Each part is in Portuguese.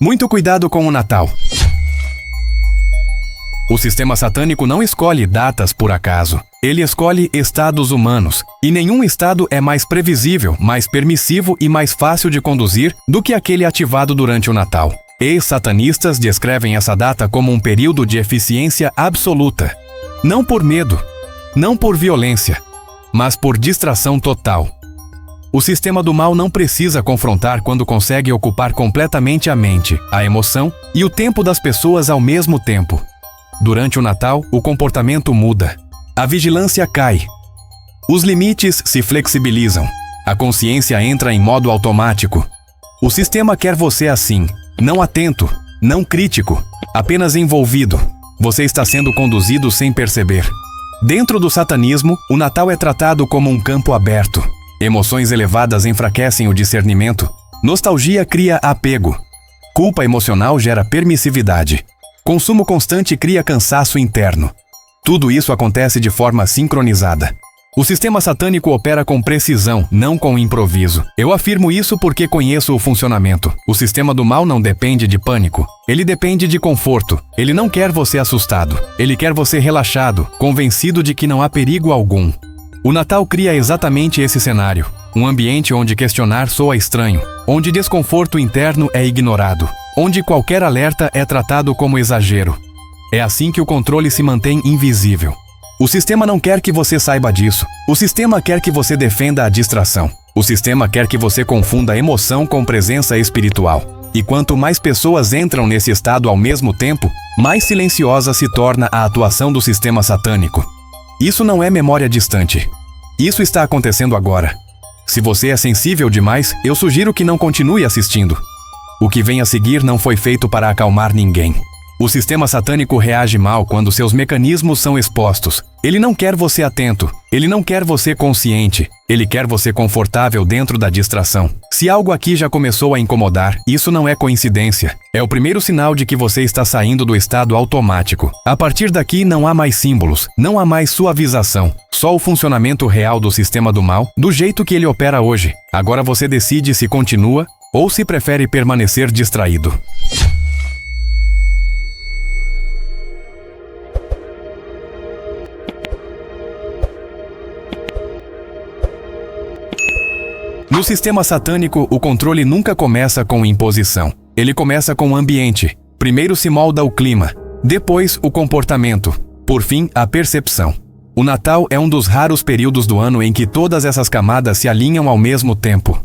Muito cuidado com o Natal. O sistema satânico não escolhe datas por acaso. Ele escolhe estados humanos. E nenhum estado é mais previsível, mais permissivo e mais fácil de conduzir do que aquele ativado durante o Natal. Ex-satanistas descrevem essa data como um período de eficiência absoluta. Não por medo, não por violência, mas por distração total. O sistema do mal não precisa confrontar quando consegue ocupar completamente a mente, a emoção e o tempo das pessoas ao mesmo tempo. Durante o Natal, o comportamento muda. A vigilância cai. Os limites se flexibilizam. A consciência entra em modo automático. O sistema quer você assim, não atento, não crítico, apenas envolvido. Você está sendo conduzido sem perceber. Dentro do satanismo, o Natal é tratado como um campo aberto. Emoções elevadas enfraquecem o discernimento. Nostalgia cria apego. Culpa emocional gera permissividade. Consumo constante cria cansaço interno. Tudo isso acontece de forma sincronizada. O sistema satânico opera com precisão, não com improviso. Eu afirmo isso porque conheço o funcionamento. O sistema do mal não depende de pânico. Ele depende de conforto. Ele não quer você assustado. Ele quer você relaxado, convencido de que não há perigo algum. O Natal cria exatamente esse cenário. Um ambiente onde questionar soa estranho, onde desconforto interno é ignorado, onde qualquer alerta é tratado como exagero. É assim que o controle se mantém invisível. O sistema não quer que você saiba disso. O sistema quer que você defenda a distração. O sistema quer que você confunda emoção com presença espiritual. E quanto mais pessoas entram nesse estado ao mesmo tempo, mais silenciosa se torna a atuação do sistema satânico. Isso não é memória distante. Isso está acontecendo agora. Se você é sensível demais, eu sugiro que não continue assistindo. O que vem a seguir não foi feito para acalmar ninguém. O sistema satânico reage mal quando seus mecanismos são expostos. Ele não quer você atento. Ele não quer você consciente. Ele quer você confortável dentro da distração. Se algo aqui já começou a incomodar, isso não é coincidência. É o primeiro sinal de que você está saindo do estado automático. A partir daqui não há mais símbolos, não há mais suavização. Só o funcionamento real do sistema do mal, do jeito que ele opera hoje. Agora você decide se continua ou se prefere permanecer distraído. No sistema satânico, o controle nunca começa com imposição. Ele começa com o ambiente. Primeiro se molda o clima, depois o comportamento, por fim a percepção. O Natal é um dos raros períodos do ano em que todas essas camadas se alinham ao mesmo tempo.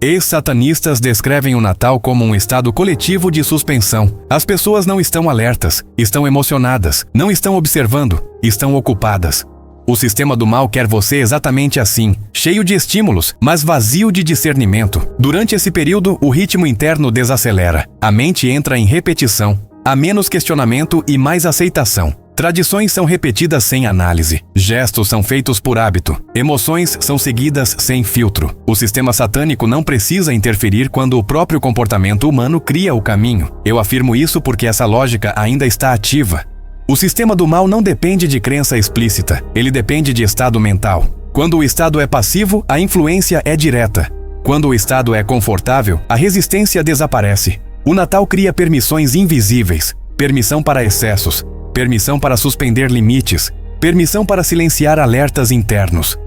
Ex-satanistas descrevem o Natal como um estado coletivo de suspensão. As pessoas não estão alertas, estão emocionadas, não estão observando, estão ocupadas. O sistema do mal quer você exatamente assim, cheio de estímulos, mas vazio de discernimento. Durante esse período, o ritmo interno desacelera. A mente entra em repetição. Há menos questionamento e mais aceitação. Tradições são repetidas sem análise. Gestos são feitos por hábito. Emoções são seguidas sem filtro. O sistema satânico não precisa interferir quando o próprio comportamento humano cria o caminho. Eu afirmo isso porque essa lógica ainda está ativa. O sistema do mal não depende de crença explícita, ele depende de estado mental. Quando o estado é passivo, a influência é direta. Quando o estado é confortável, a resistência desaparece. O Natal cria permissões invisíveis, permissão para excessos, permissão para suspender limites, permissão para silenciar alertas internos.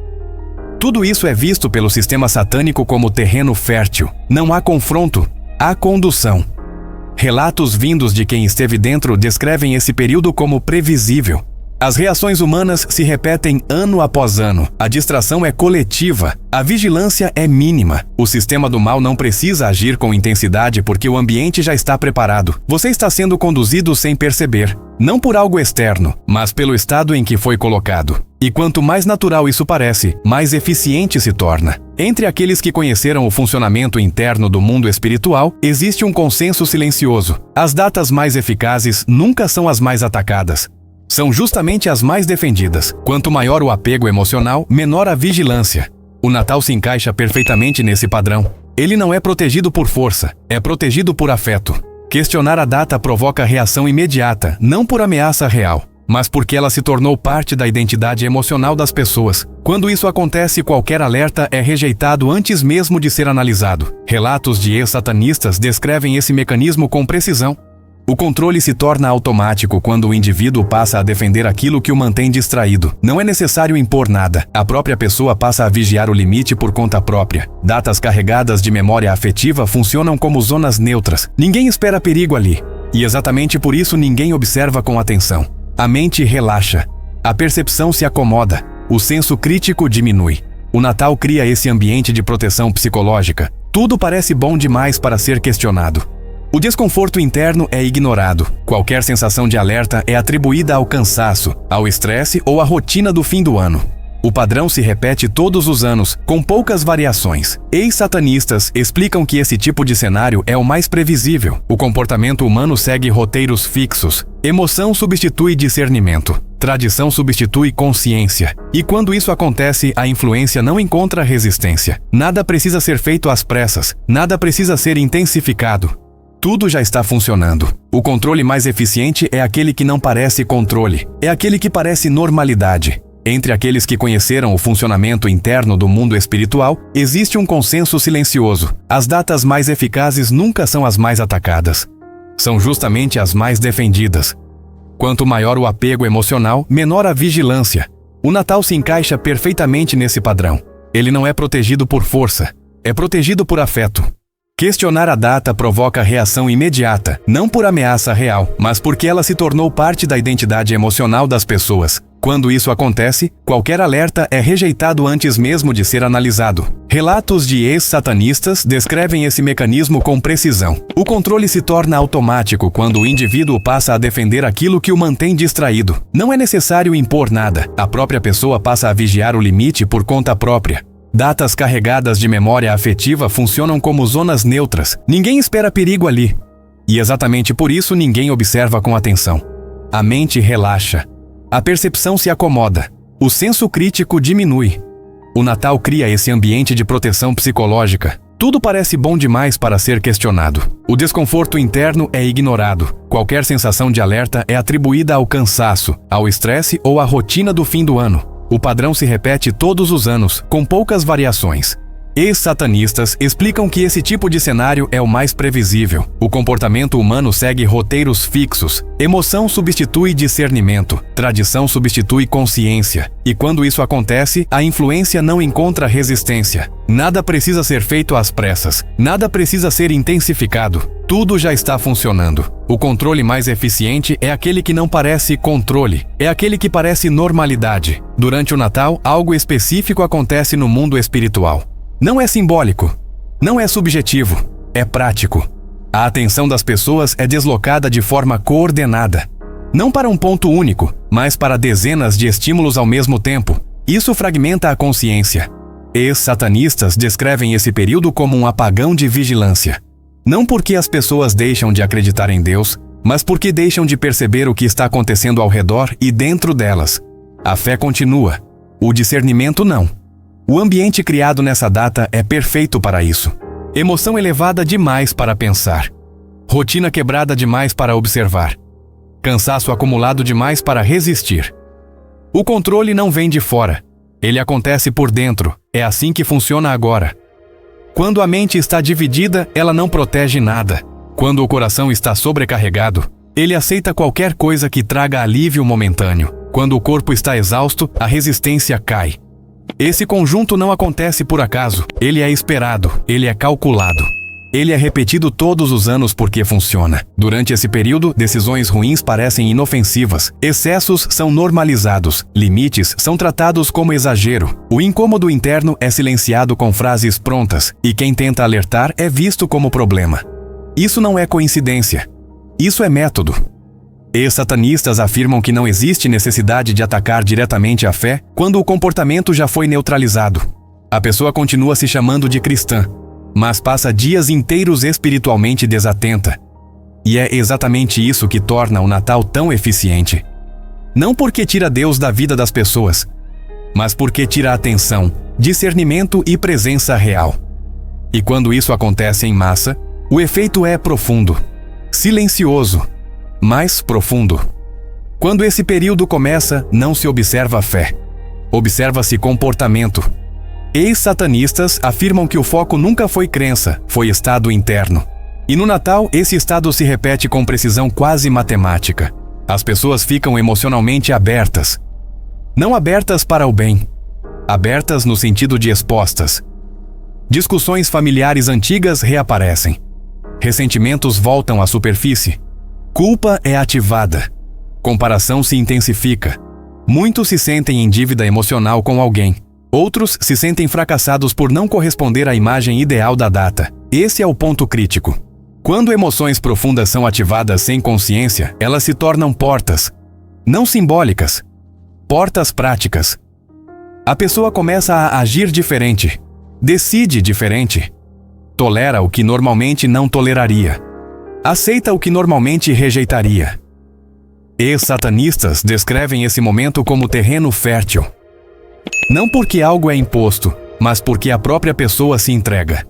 Tudo isso é visto pelo sistema satânico como terreno fértil. Não há confronto, há condução. Relatos vindos de quem esteve dentro descrevem esse período como previsível. As reações humanas se repetem ano após ano. A distração é coletiva. A vigilância é mínima. O sistema do mal não precisa agir com intensidade porque o ambiente já está preparado. Você está sendo conduzido sem perceber. Não por algo externo, mas pelo estado em que foi colocado. E quanto mais natural isso parece, mais eficiente se torna. Entre aqueles que conheceram o funcionamento interno do mundo espiritual, existe um consenso silencioso. As datas mais eficazes nunca são as mais atacadas. São justamente as mais defendidas. Quanto maior o apego emocional, menor a vigilância. O Natal se encaixa perfeitamente nesse padrão. Ele não é protegido por força, é protegido por afeto. Questionar a data provoca reação imediata, não por ameaça real. mas porque ela se tornou parte da identidade emocional das pessoas. Quando isso acontece, qualquer alerta é rejeitado antes mesmo de ser analisado. Relatos de ex-satanistas descrevem esse mecanismo com precisão. O controle se torna automático quando o indivíduo passa a defender aquilo que o mantém distraído. Não é necessário impor nada. A própria pessoa passa a vigiar o limite por conta própria. Datas carregadas de memória afetiva funcionam como zonas neutras. Ninguém espera perigo ali. E exatamente por isso ninguém observa com atenção. A mente relaxa. A percepção se acomoda. O senso crítico diminui. O Natal cria esse ambiente de proteção psicológica. Tudo parece bom demais para ser questionado. O desconforto interno é ignorado. Qualquer sensação de alerta é atribuída ao cansaço, ao estresse ou à rotina do fim do ano. O padrão se repete todos os anos, com poucas variações. Ex-satanistas explicam que esse tipo de cenário é o mais previsível. O comportamento humano segue roteiros fixos. Emoção substitui discernimento. Tradição substitui consciência. E quando isso acontece, a influência não encontra resistência. Nada precisa ser feito às pressas. Nada precisa ser intensificado. Tudo já está funcionando. O controle mais eficiente é aquele que não parece controle. É aquele que parece normalidade. Entre aqueles que conheceram o funcionamento interno do mundo espiritual, existe um consenso silencioso. As datas mais eficazes nunca são as mais atacadas. São justamente as mais defendidas. Quanto maior o apego emocional, menor a vigilância. O Natal se encaixa perfeitamente nesse padrão. Ele não é protegido por força, é protegido por afeto. Questionar a data provoca reação imediata, não por ameaça real, mas porque ela se tornou parte da identidade emocional das pessoas. Quando isso acontece, qualquer alerta é rejeitado antes mesmo de ser analisado. Relatos de ex-satanistas descrevem esse mecanismo com precisão. O controle se torna automático quando o indivíduo passa a defender aquilo que o mantém distraído. Não é necessário impor nada. A própria pessoa passa a vigiar o limite por conta própria. Datas carregadas de memória afetiva funcionam como zonas neutras. Ninguém espera perigo ali. E exatamente por isso ninguém observa com atenção. A mente relaxa. A percepção se acomoda. O senso crítico diminui. O Natal cria esse ambiente de proteção psicológica. Tudo parece bom demais para ser questionado. O desconforto interno é ignorado. Qualquer sensação de alerta é atribuída ao cansaço, ao estresse ou à rotina do fim do ano. O padrão se repete todos os anos, com poucas variações. Ex-satanistas explicam que esse tipo de cenário é o mais previsível. O comportamento humano segue roteiros fixos. Emoção substitui discernimento. Tradição substitui consciência. E quando isso acontece, a influência não encontra resistência. Nada precisa ser feito às pressas. Nada precisa ser intensificado. Tudo já está funcionando. O controle mais eficiente é aquele que não parece controle. É aquele que parece normalidade. Durante o Natal, algo específico acontece no mundo espiritual. Não é simbólico, não é subjetivo, é prático. A atenção das pessoas é deslocada de forma coordenada. Não para um ponto único, mas para dezenas de estímulos ao mesmo tempo. Isso fragmenta a consciência. Ex-satanistas descrevem esse período como um apagão de vigilância. Não porque as pessoas deixam de acreditar em Deus, mas porque deixam de perceber o que está acontecendo ao redor e dentro delas. A fé continua, o discernimento não. O ambiente criado nessa data é perfeito para isso. Emoção elevada demais para pensar. Rotina quebrada demais para observar. Cansaço acumulado demais para resistir. O controle não vem de fora. Ele acontece por dentro. É assim que funciona agora. Quando a mente está dividida, ela não protege nada. Quando o coração está sobrecarregado, ele aceita qualquer coisa que traga alívio momentâneo. Quando o corpo está exausto, a resistência cai. Esse conjunto não acontece por acaso. Ele é esperado, ele é calculado. Ele é repetido todos os anos porque funciona. Durante esse período, decisões ruins parecem inofensivas. Excessos são normalizados. Limites são tratados como exagero. O incômodo interno é silenciado com frases prontas. E quem tenta alertar é visto como problema. Isso não é coincidência. Isso é método. Ex-satanistas afirmam que não existe necessidade de atacar diretamente a fé quando o comportamento já foi neutralizado. A pessoa continua se chamando de cristã, mas passa dias inteiros espiritualmente desatenta. E é exatamente isso que torna o Natal tão eficiente. Não porque tira Deus da vida das pessoas, mas porque tira atenção, discernimento e presença real. E quando isso acontece em massa, o efeito é profundo, silencioso, mais profundo. Quando esse período começa, não se observa fé. Observa-se comportamento. Ex-satanistas afirmam que o foco nunca foi crença, foi estado interno. E no Natal, esse estado se repete com precisão quase matemática. As pessoas ficam emocionalmente abertas. Não abertas para o bem. Abertas no sentido de expostas. Discussões familiares antigas reaparecem. Ressentimentos voltam à superfície. Culpa é ativada. Comparação se intensifica. Muitos se sentem em dívida emocional com alguém. Outros se sentem fracassados por não corresponder à imagem ideal da data. Esse é o ponto crítico. Quando emoções profundas são ativadas sem consciência, elas se tornam portas, não simbólicas, portas práticas. A pessoa começa a agir diferente, decide diferente, tolera o que normalmente não toleraria, aceita o que normalmente rejeitaria. Ex-satanistas descrevem esse momento como terreno fértil. Não porque algo é imposto, mas porque a própria pessoa se entrega.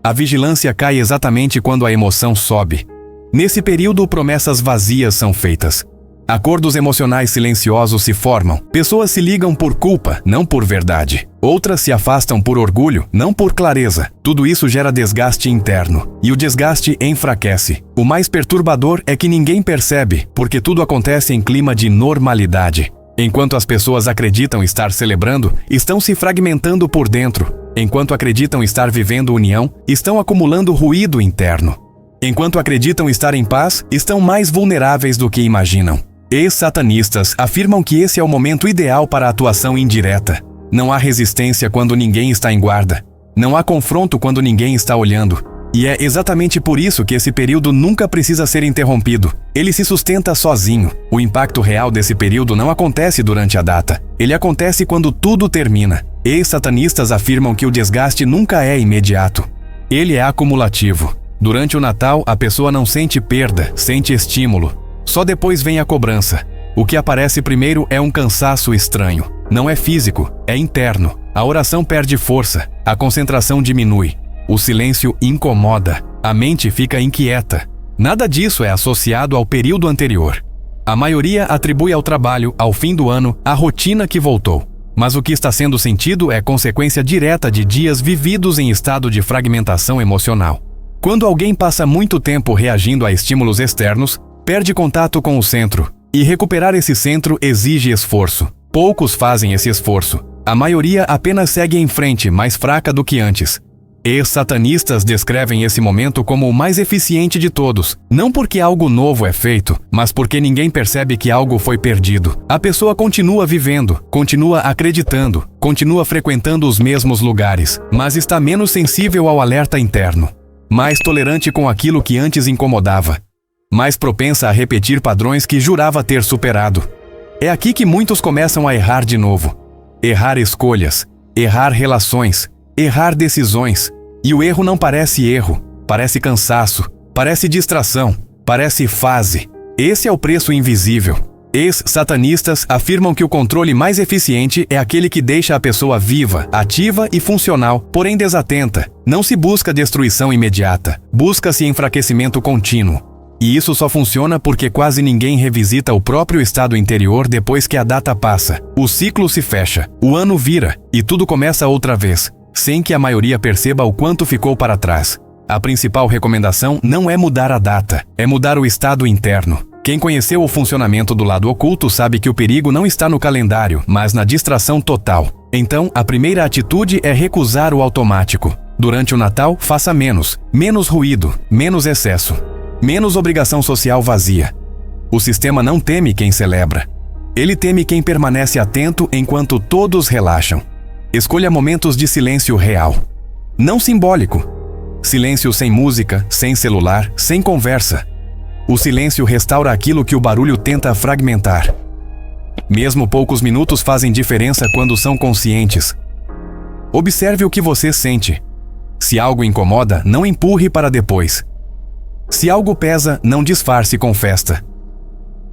A vigilância cai exatamente quando a emoção sobe. Nesse período, promessas vazias são feitas. Acordos emocionais silenciosos se formam. Pessoas se ligam por culpa, não por verdade. Outras se afastam por orgulho, não por clareza. Tudo isso gera desgaste interno. E o desgaste enfraquece. O mais perturbador é que ninguém percebe, porque tudo acontece em clima de normalidade. Enquanto as pessoas acreditam estar celebrando, estão se fragmentando por dentro. Enquanto acreditam estar vivendo união, estão acumulando ruído interno. Enquanto acreditam estar em paz, estão mais vulneráveis do que imaginam. Ex-satanistas afirmam que esse é o momento ideal para a atuação indireta. Não há resistência quando ninguém está em guarda. Não há confronto quando ninguém está olhando. E é exatamente por isso que esse período nunca precisa ser interrompido. Ele se sustenta sozinho. O impacto real desse período não acontece durante a data. Ele acontece quando tudo termina. Ex-satanistas afirmam que o desgaste nunca é imediato. Ele é acumulativo. Durante o Natal, a pessoa não sente perda, sente estímulo. Só depois vem a cobrança. O que aparece primeiro é um cansaço estranho. Não é físico, é interno. A oração perde força, a concentração diminui. O silêncio incomoda, a mente fica inquieta. Nada disso é associado ao período anterior. A maioria atribui ao trabalho, ao fim do ano, a rotina que voltou. Mas o que está sendo sentido é consequência direta de dias vividos em estado de fragmentação emocional. Quando alguém passa muito tempo reagindo a estímulos externos, perde contato com o centro. E recuperar esse centro exige esforço. Poucos fazem esse esforço. A maioria apenas segue em frente, mais fraca do que antes. Ex-satanistas descrevem esse momento como o mais eficiente de todos, não porque algo novo é feito, mas porque ninguém percebe que algo foi perdido. A pessoa continua vivendo, continua acreditando, continua frequentando os mesmos lugares, mas está menos sensível ao alerta interno, mais tolerante com aquilo que antes incomodava, mais propensa a repetir padrões que jurava ter superado. É aqui que muitos começam a errar de novo. Errar escolhas, errar relações, errar decisões. E o erro não parece erro, parece cansaço, parece distração, parece fase. Esse é o preço invisível. Ex-satanistas afirmam que o controle mais eficiente é aquele que deixa a pessoa viva, ativa e funcional, porém desatenta. Não se busca destruição imediata, busca-se enfraquecimento contínuo. E isso só funciona porque quase ninguém revisita o próprio estado interior depois que a data passa. O ciclo se fecha, o ano vira e tudo começa outra vez, sem que a maioria perceba o quanto ficou para trás. A principal recomendação não é mudar a data, é mudar o estado interno. Quem conheceu o funcionamento do lado oculto sabe que o perigo não está no calendário, mas na distração total. Então, a primeira atitude é recusar o automático. Durante o Natal, faça menos ruído, menos excesso, menos obrigação social vazia. O sistema não teme quem celebra. Ele teme quem permanece atento enquanto todos relaxam. Escolha momentos de silêncio real, não simbólico. Silêncio sem música, sem celular, sem conversa. O silêncio restaura aquilo que o barulho tenta fragmentar. Mesmo poucos minutos fazem diferença quando são conscientes. Observe o que você sente. Se algo incomoda, não empurre para depois. Se algo pesa, não disfarce com festa.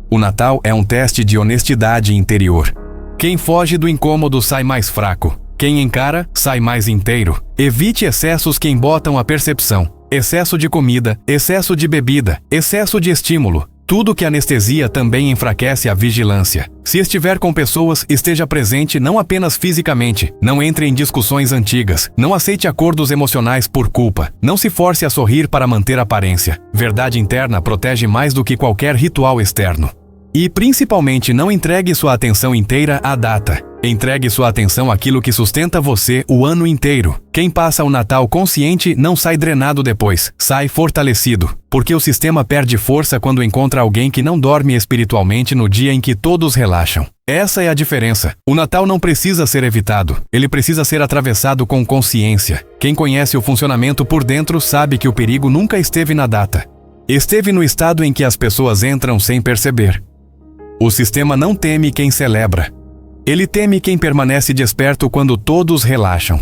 O Natal é um teste de honestidade interior. Quem foge do incômodo sai mais fraco. Quem encara, sai mais inteiro. Evite excessos que embotam a percepção. Excesso de comida, excesso de bebida, excesso de estímulo. Tudo que anestesia também enfraquece a vigilância. Se estiver com pessoas, esteja presente não apenas fisicamente. Não entre em discussões antigas. Não aceite acordos emocionais por culpa. Não se force a sorrir para manter aparência. Verdade interna protege mais do que qualquer ritual externo. E, principalmente, não entregue sua atenção inteira à data. Entregue sua atenção àquilo que sustenta você o ano inteiro. Quem passa o Natal consciente não sai drenado depois, sai fortalecido. Porque o sistema perde força quando encontra alguém que não dorme espiritualmente no dia em que todos relaxam. Essa é a diferença. O Natal não precisa ser evitado, ele precisa ser atravessado com consciência. Quem conhece o funcionamento por dentro sabe que o perigo nunca esteve na data. Esteve no estado em que as pessoas entram sem perceber. O sistema não teme quem celebra. Ele teme quem permanece desperto quando todos relaxam.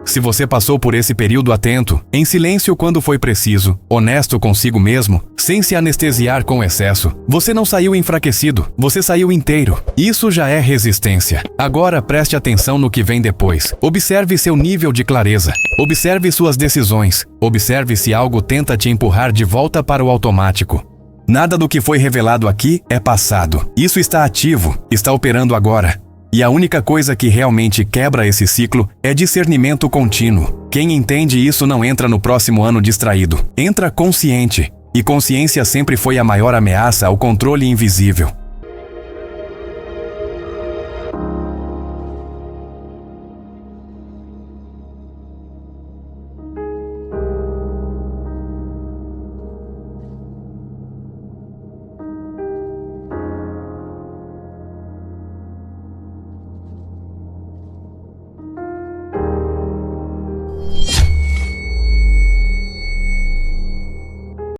Se você passou por esse período atento, em silêncio quando foi preciso, honesto consigo mesmo, sem se anestesiar com excesso, você não saiu enfraquecido, você saiu inteiro. Isso já é resistência. Agora preste atenção no que vem depois. Observe seu nível de clareza. Observe suas decisões. Observe se algo tenta te empurrar de volta para o automático. Nada do que foi revelado aqui é passado. Isso está ativo, está operando agora. E a única coisa que realmente quebra esse ciclo é discernimento contínuo. Quem entende isso não entra no próximo ano distraído. Entra consciente. E consciência sempre foi a maior ameaça ao controle invisível.